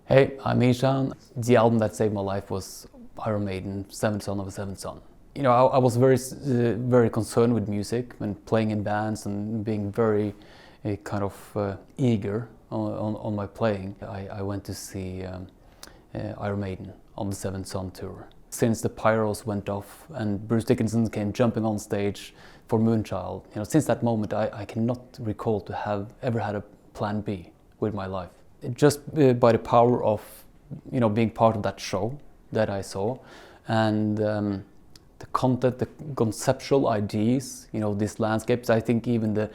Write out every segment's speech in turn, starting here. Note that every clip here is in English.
Hey, I'm Ihsahn. The album that saved my life was Iron Maiden, Seventh Son of a Seventh Son. You know, I was very concerned with music when playing in bands and being very kind of eager on my playing. I went to see Iron Maiden on the Seventh Son tour. Since the pyros went off and Bruce Dickinson came jumping on stage for Moonchild, you know, since that moment I cannot recall to have ever had a plan B with my life. Just by the power of, you know, being part of that show that I saw, and the content, the conceptual ideas, you know, these landscapes. I think even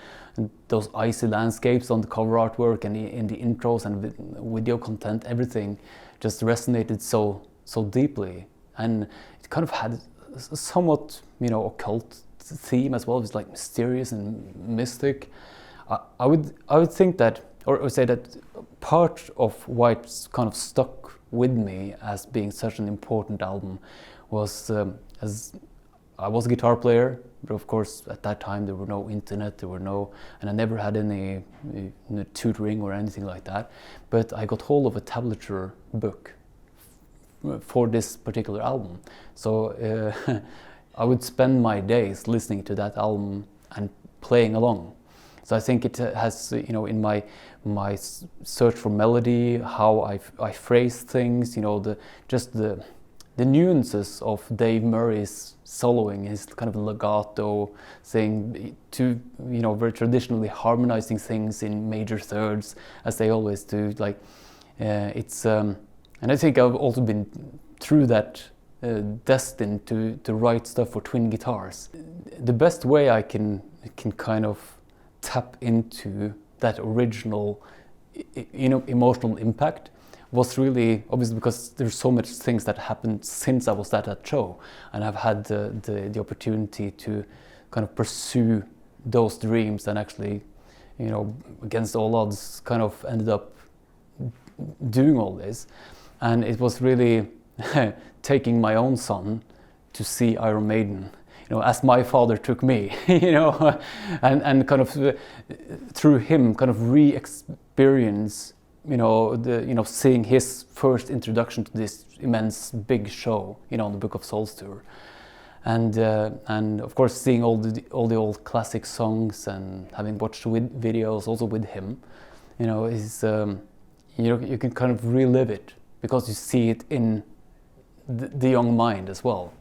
those icy landscapes on the cover artwork and in the intros and video content, everything just resonated so deeply, and it kind of had a somewhat, you know, occult theme as well. It was like mysterious and mystic. I would think that, or say that part of why it's kind of stuck with me as being such an important album was as I was a guitar player, but of course at that time there were no internet, and I never had any tutoring or anything like that. But I got hold of a tablature book for this particular album, so I would spend my days listening to that album and playing along. So I think it has, you know, in my search for melody, how I phrase things, you know, the nuances of Dave Murray's soloing, his kind of legato thing, to, you know, very traditionally harmonizing things in major thirds as they always do. Like it's and I think I've also been through that destined to write stuff for twin guitars. The best way I can kind of tap into that original, you know, emotional impact was really obviously because there's so much things that happened since I was at that show, and I've had the opportunity to kind of pursue those dreams, and actually, you know, against all odds, kind of ended up doing all this. And it was really taking my own son to see Iron Maiden, you know, as my father took me, you know, and kind of through him kind of re-experience, you know, seeing his first introduction to this immense big show, you know, on the Book of Souls tour, and of course seeing all the old classic songs and having watched videos also with him, you know, is you know, you can kind of relive it because you see it in the young mind as well.